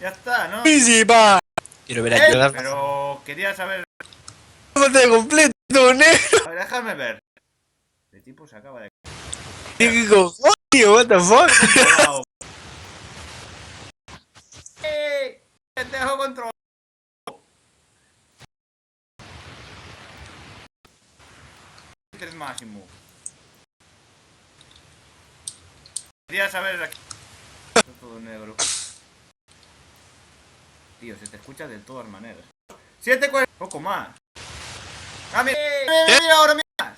Ya está, ¿no? Sí, va. Quiero ver a Yoda. Pero quería saber... Pásate completo, negro. A ver, déjame ver. El tipo se acaba de... ¿Qué cojones? What the fuck? Controlado. Te dejo controlado. Es máximo. Quería saber aquí. Esto es todo negro. Tío, se te escucha de todas maneras. 7:40. Poco más. ¡Ah, mira! ¡Mira ahora más!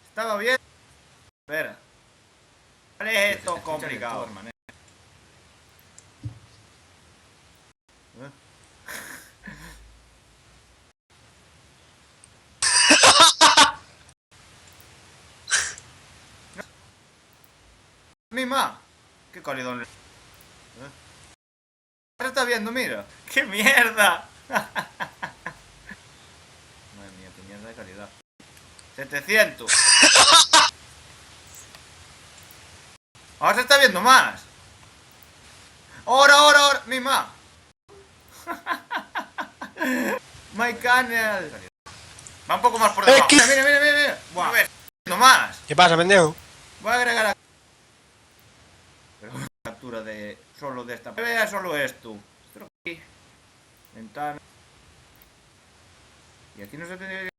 Estaba bien. Espera. Vale, esto complicado. ¡Mima! ¡Qué calidad! Ahora está viendo, mira. ¡Qué mierda! Madre mía, qué mierda de calidad. 700. Ahora se está viendo más. Ahora, Mima. My canal. Va un poco más por debajo. Mira. Buah, ves, no más. ¿Qué pasa, pendejo? Voy a agregar a... Pero una captura de... Solo de esta... Vea solo esto. Ventana. Y aquí no se tendría que...